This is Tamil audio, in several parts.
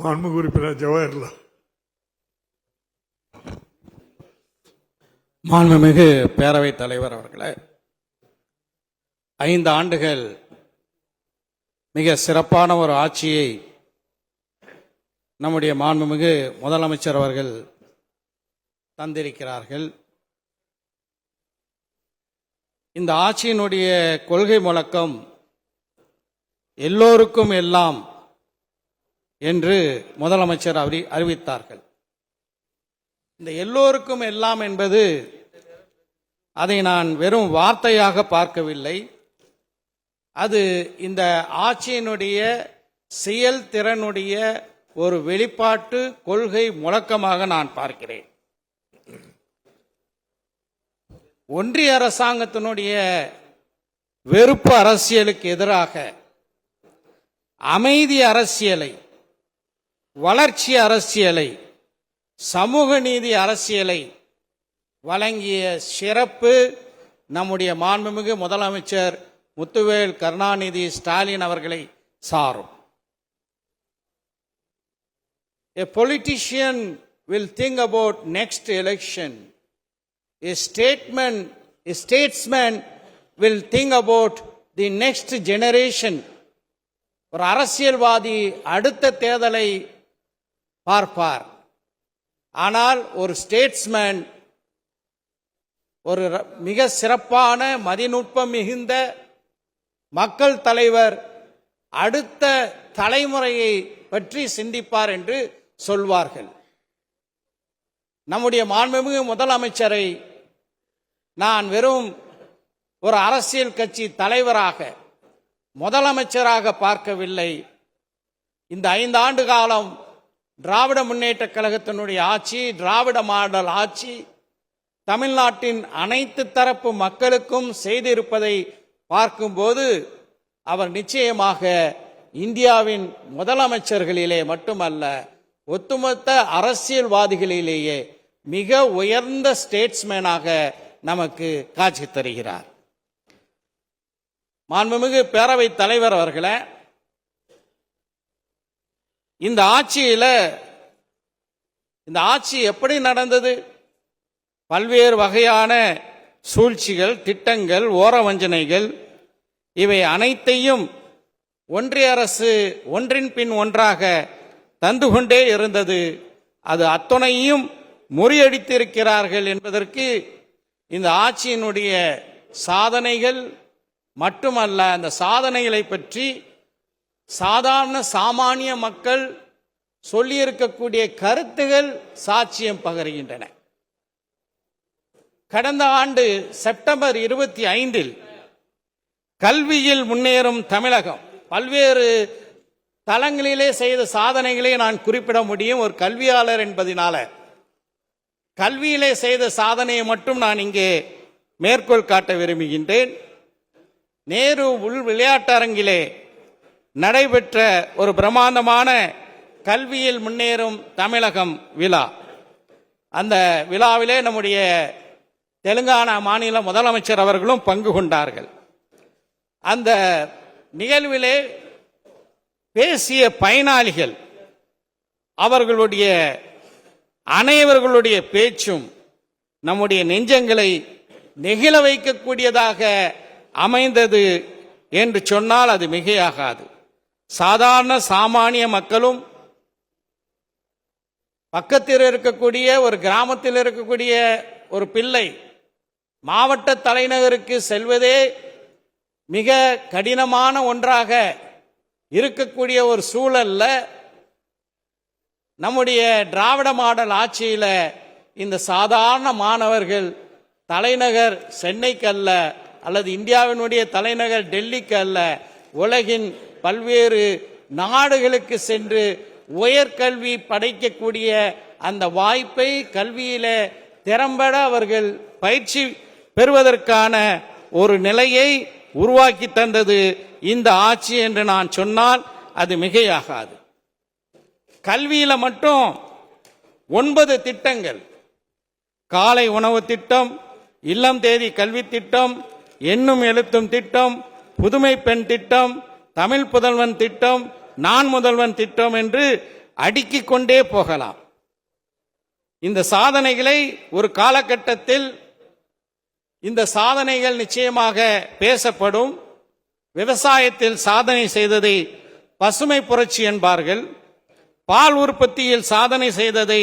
மாண்புமிகு உறுப்பினர் ஜவஹர்லால். மாண்புமிகு பேரவைத் தலைவர் அவர்களே, 5 ஆண்டுகள் மிக சிறப்பான ஒரு ஆட்சியை நம்முடைய மாண்புமிகு முதலமைச்சர் அவர்கள் தந்திருக்கிறார்கள். இந்த ஆட்சியினுடைய கொள்கை முழக்கம் எல்லோருக்கும் எல்லாம் என்று முதலமைச்சர் அறிவித்தார்கள். இந்த எல்லோருக்கும் எல்லாம் என்பது, அதை நான் வெறும் வார்த்தையாக பார்க்கவில்லை. அது இந்த ஆட்சியினுடைய செயல்திறனுடைய ஒரு வெளிப்பாட்டு கொள்கை முழக்கமாக நான் பார்க்கிறேன். ஒன்றிய அரசாங்கத்தினுடைய வெறுப்பு அரசியலுக்கு எதிராக அமைதி அரசியலை, வளர்ச்சி அரசியலை, சமூக நீதி அரசியலை வழங்கிய சிறப்பு நம்முடைய மாண்புமிகு முதலமைச்சர் முத்துவேல் கருணாநிதி ஸ்டாலின் அவர்களை சாரும். A politician will think about next election. A statesman will think about the next generation. ஒரு அரசியல்வாதி அடுத்த தேர்தலை பார்ப்பார். ஆனால் ஒரு ஸ்டேட்ஸ்மேன், ஒரு மிக சிறப்பான மதிநுட்பம் மிகுந்த மக்கள் தலைவர் அடுத்த தலைமுறையை பற்றி சிந்திப்பார் என்று சொல்வார்கள். நம்முடைய மாண்புமிகு முதலமைச்சரை நான் வெறும் ஒரு அரசியல் கட்சி தலைவராக, முதலமைச்சராக பார்க்கவில்லை. இந்த 5 ஆண்டு காலம் திராவிட முன்னேற்ற கழகத்தினுடைய ஆட்சி, திராவிட மாடல் ஆட்சி தமிழ்நாட்டின் அனைத்து தரப்பு மக்களுக்கும் செய்திருப்பதை பார்க்கும்போது அவர் நிச்சயமாக இந்தியாவின் முதலமைச்சர்களிலே மட்டுமல்ல, ஒட்டுமொத்த அரசியல்வாதிகளிலேயே மிக உயர்ந்த ஸ்டேட்ஸ்மேனாக நமக்கு காட்சி தருகிறார். மாண்புமிகு பேரவைத் தலைவர் அவர்களே, இந்த ஆட்சி எப்படி நடந்தது? பல்வேறு வகையான சூழ்ச்சிகள், திட்டங்கள், ஓரவஞ்சனைகள், இவை அனைத்தையும் ஒன்றிய அரசு ஒன்றின் பின் ஒன்றாக தந்து கொண்டே இருந்தது. அது அத்தனையும் முறியடித்திருக்கிறார்கள் என்பதற்கு இந்த ஆட்சியினுடைய சாதனைகள் மட்டுமல்ல, அந்த சாதனைகளை பற்றி சாதாரண சாமானிய மக்கள் சொல்லியிருக்கக்கூடிய கருத்துகள் சாட்சியம் பகருகின்றன. கடந்த ஆண்டு செப்டம்பர் 25 கல்வியில் முன்னேறும் தமிழகம், பல்வேறு தளங்களிலே செய்த சாதனைகளை நான் குறிப்பிட முடியும். ஒரு கல்வியாளர் என்பதனால கல்வியிலே செய்த சாதனையை மட்டும் நான் இங்கே மேற்கோள் காட்ட விரும்புகின்றேன். நேரு உள் விளையாட்டரங்கிலே நடைபெற்ற ஒரு பிரம்மாண்டமான கல்வியில் முன்னேறும் தமிழகம் விழா, அந்த விழாவிலே நம்முடைய தெலுங்கானா மாநில முதலமைச்சர் அவர்களும் பங்கு கொண்டார்கள். அந்த நிகழ்விலே பேசிய பயனாளிகள் அவர்களுடைய அனைவர்களுடைய பேச்சும் நம்முடைய நெஞ்சங்களை நெகிழ வைக்கக்கூடியதாக அமைந்தது என்று சொன்னால் அது மிகையாகாது. சாதாரண சாமானிய மக்களும், பக்கத்தில் இருக்கக்கூடிய ஒரு கிராமத்தில் இருக்கக்கூடிய ஒரு பிள்ளை மாவட்ட தலைநகருக்கு செல்வதே மிக கடினமான ஒன்றாக இருக்கக்கூடிய ஒரு சூழல்ல நம்முடைய திராவிட மாடல் ஆட்சியில இந்த சாதாரண மாணவர்கள் தலைநகர் சென்னைக்கு அல்ல, அல்லது இந்தியாவினுடைய தலைநகர் டெல்லிக்கு அல்ல, உலகின் பல்வேறு நாடுகளுக்கு சென்று உயர்கல்வி படைக்கக்கூடிய அந்த வாய்ப்பை கல்வியில திறம்பட அவர்கள் பயிற்சி பெறுவதற்கான ஒரு நிலையை உருவாக்கி தந்தது இந்த ஆட்சி என்று நான் சொன்னால் அது மிகையாகாது. கல்வியில மட்டும் 9 திட்டங்கள், காலை உணவு திட்டம், இல்லம் தேதி கல்வி திட்டம், எண்ணும் எழுத்தும் திட்டம், புதுமை பெண் திட்டம், தமிழ் புதல்வன் திட்டம், நான் முதல்வன் திட்டம் என்று அடுக்கிக் கொண்டே போகலாம். இந்த சாதனைகளை ஒரு காலகட்டத்தில் இந்த சாதனைகள் நிச்சயமாக பேசப்படும். விவசாயத்தில் சாதனை செய்ததை பசுமை புரட்சி என்பார்கள், பால் உற்பத்தியில் சாதனை செய்ததை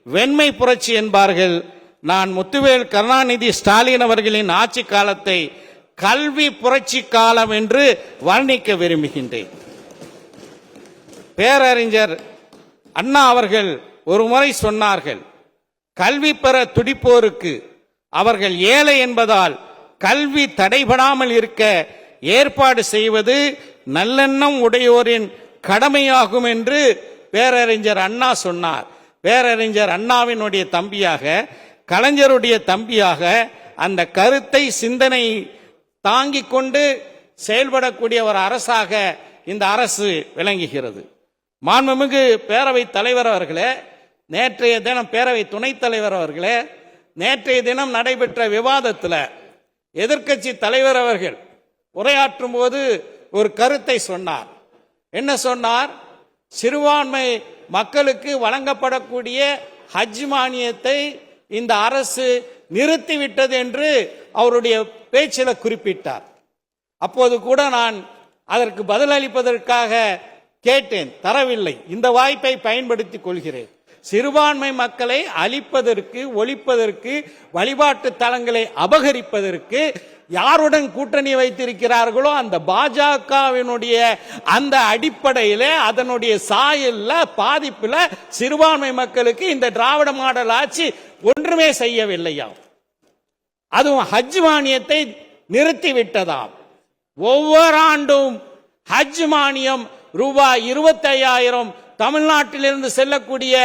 வெண்மை புரட்சி என்பார்கள். நான் முத்துவேல் கருணாநிதி ஸ்டாலின் அவர்களின் ஆட்சி காலத்தை கல்வி புரட்சி காலம் என்று வர்ணிக்க விரும்புகின்றேன். பேரறிஞர் அண்ணா அவர்கள் ஒரு முறை சொன்னார்கள், கல்வி பெற துடிப்போருக்கு அவர்கள் ஏழை என்பதால் கல்வி தடைபடாமல் இருக்க ஏற்பாடு செய்வது நல்லெண்ணம் உடையோரின் கடமையாகும் என்று பேரறிஞர் அண்ணா சொன்னார். பேரறிஞர் அண்ணாவினுடைய தம்பியாக, கலைஞருடைய தம்பியாக அந்த கருத்தை சிந்தனை தாங்கிக் கொண்டு செயல்படக்கூடிய ஒரு அரசாக இந்த அரசு விளங்குகிறது. மாண்புமிகு பேரவை தலைவர் அவர்களே, நேற்றைய தினம் பேரவை துணைத் தலைவர் அவர்களே, நேற்றைய தினம் நடைபெற்ற விவாதத்தில் எதிர்க்கட்சி தலைவர் அவர்கள் உரையாற்றும் போது ஒரு கருத்தை சொன்னார். என்ன சொன்னார்? சிறுபான்மை மக்களுக்கு வழங்கப்படக்கூடிய ஹஜ் மானியத்தை இந்த அரசு நிறுத்திவிட்டது என்று அவருடைய பேச்சில் குறிப்பிட்டார். அப்போது கூட நான் அதற்கு பதிலளிப்பதற்காக கேட்டேன், தரவில்லை. இந்த வாய்ப்பை பயன்படுத்திக் கொள்கிறேன். சிறுபான்மை மக்களை அழிப்பதற்கு, ஒழிப்பதற்கு, வழிபாட்டு தலங்களை அபகரிப்பதற்கு யாருடன் கூட்டணி வைத்திருக்கிறார்களோ அந்த பாஜகவினுடைய அந்த அடிப்படையில், அதனுடைய சாயல்ல, பாதிப்புல சிறுபான்மை மக்களுக்கு இந்த திராவிட மாடல் ஆட்சி ஒன்றுமே செய்யவில்லையாம். அதுவும் ஹஜ் மானியத்தை நிறுத்திவிட்டதாம். ஒவ்வொரு ஆண்டும் ஹஜ் மானியம் ரூபாய் 25,000 தமிழ்நாட்டிலிருந்து செல்லக்கூடிய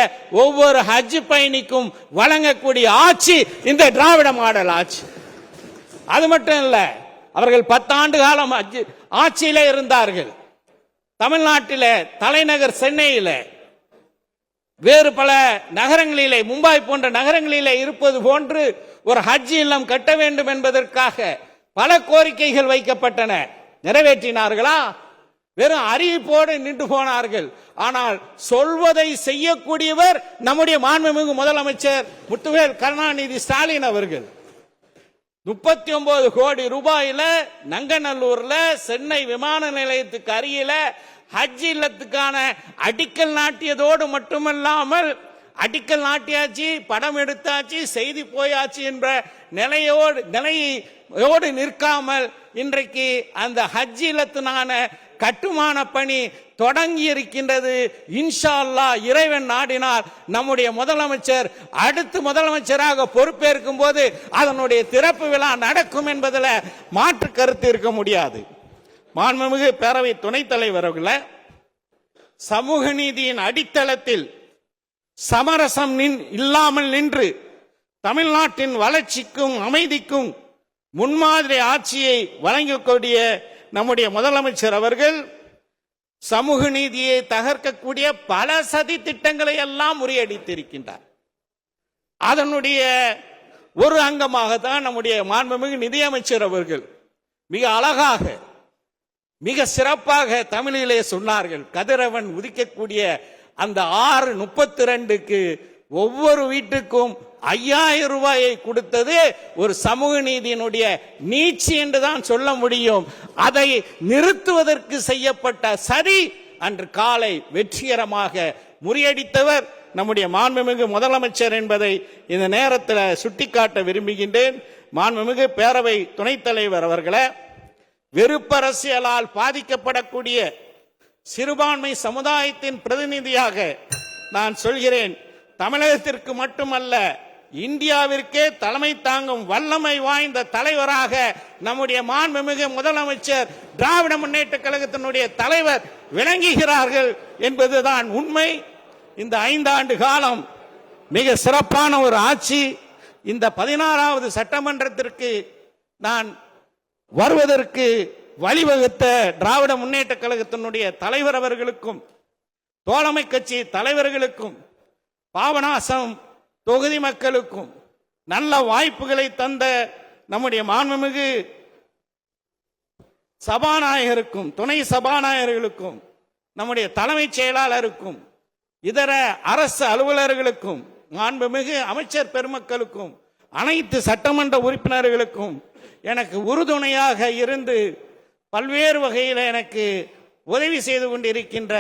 ஒவ்வொரு ஹஜ் பயணிக்கும் வழங்கக்கூடிய ஆட்சி இந்த திராவிட மாடல் ஆட்சி. அது மட்டும் இல்ல, அவர்கள் 10 ஆண்டு காலம் ஆட்சியில இருந்தார்கள். தமிழ்நாட்டில தலைநகர் சென்னையில, வேறு பல நகரங்களிலே, மும்பை போன்ற நகரங்களிலே இருப்பது போன்று ஒரு ஹஜ் இல்லம் கட்ட வேண்டும் என்பதற்காக பல கோரிக்கைகள் வைக்கப்பட்டன. நிறைவேற்றினார்களா? வெறும் அறிவிப்போடு நின்று போனார்கள். ஆனால் சொல்வதை செய்யக்கூடியவர் நம்முடைய மாண்புமிகு முதலமைச்சர் முத்துவேல் கருணாநிதி ஸ்டாலின் அவர்கள். 39 கோடி ரூபாயில நங்கநல்லூர்ல சென்னை விமான நிலையத்துக்கு அருகில ஹஜ் இல்லத்துக்கான அடிக்கல் நாட்டியதோடு மட்டுமல்லாமல், அடிக்கல் நாட்டியாச்சு, படம் எடுத்தாச்சு, செய்தி போயாச்சு என்ற நிலையோடு நிற்காமல் இன்றைக்கு அந்த ஹஜ் இல்லத்தினான கட்டுமான பணி தொடங்கி இருக்கின்றது. இன்ஷா அல்லாஹ், இறைவன் நாடினார், நம்முடைய முதலமைச்சர் அடுத்து முதலமைச்சராக பொறுப்பேற்கும் போது அதனுடைய திறப்பு விழா நடக்கும் என்பதில் மாற்று கருத்து இருக்க முடியாது. மாண்புமிகு பேரவை துணைத் தலைவர் அவர்களே, சமூக நீதியின் அடித்தளத்தில் சமரசம் இல்லாமல் நின்று தமிழ்நாட்டின் வளர்ச்சிக்கும் அமைதிக்கும் முன்மாதிரி ஆட்சியை வழங்கக்கூடிய நம்முடைய முதலமைச்சர் அவர்கள் சமூக நீதியை தகர்க்கக்கூடிய பல சதி திட்டங்களை எல்லாம் முறியடித்திருக்கின்றார். அதனுடைய ஒரு அங்கமாகத்தான் நம்முடைய மாண்புமிகு நிதியமைச்சர் அவர்கள் மிக அழகாக, மிக சிறப்பாக தமிழிலே சொன்னார்கள். கதிரவன் உதிக்கக்கூடிய அந்த 6:32க்கு ஒவ்வொரு வீட்டுக்கும் 5,000 ரூபாயை கொடுத்தது ஒரு சமூக நீதியினுடைய நீட்சி என்றுதான் சொல்ல முடியும். அதை நிறுத்துவதற்கு செய்யப்பட்ட சதி அன்று காலை வெற்றிகரமாக முறியடித்தவர் நம்முடைய மாண்புமிகு முதலமைச்சர் என்பதை இந்த நேரத்தில் சுட்டிக்காட்ட விரும்புகின்றேன். மாண்புமிகு பேரவை துணைத் தலைவர் அவர்களே, வெறுப்பரசியலால் பாதிக்கப்படக்கூடிய சிறுபான்மை சமுதாயத்தின் பிரதிநிதியாக நான் சொல்கிறேன், தமிழகத்திற்கு மட்டுமல்ல இந்தியாவிற்கே தலைமை தாங்கும் வல்லமை வாய்ந்த தலைவராக நம்முடைய மாண்புமிகு முதலமைச்சர், திராவிட முன்னேற்ற கழகத்தினுடைய தலைவர் விளங்குகிறார்கள் என்பதுதான் உண்மை. இந்த 5 ஆண்டு காலம் மிக சிறப்பான ஒரு ஆட்சி. இந்த 16வது சட்டமன்றத்திற்கு நான் வருவதற்கு வழிவகுத்த திராவிட முன்னேற்ற கழகத்தினுடைய தலைவர் அவர்களுக்கும், தோழமை கட்சி தலைவர்களுக்கும், பாபநாசம் தொகுதி மக்களுக்கும், நல்ல வாய்ப்புகளை தந்த நம்முடைய மாண்புமிகு சபாநாயகருக்கும், துணை சபாநாயகர்களுக்கும், நம்முடைய தலைமைச் செயலாளருக்கும், இதர அரசு அலுவலர்களுக்கும் மாண்புமிகு அமைச்சர் பெருமக்களுக்கும் அனைத்து சட்டமன்ற உறுப்பினர்களுக்கும் எனக்கு உறுதுணையாக இருந்து பல்வேறு வகையில் எனக்கு உதவி செய்து கொண்டிருக்கின்ற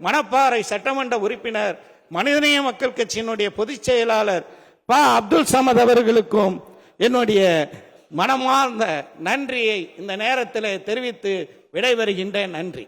மணப்பாறை சட்டமன்ற உறுப்பினர் மனிதநேய மக்கள் கட்சியினுடைய பொதுச் செயலாளர் ப. அப்துல் சமத் அவர்களுக்கும் என்னுடைய மனமார்ந்த நன்றியை இந்த நேரத்தில் தெரிவித்து விடைபெறுகின்றேன். நன்றி.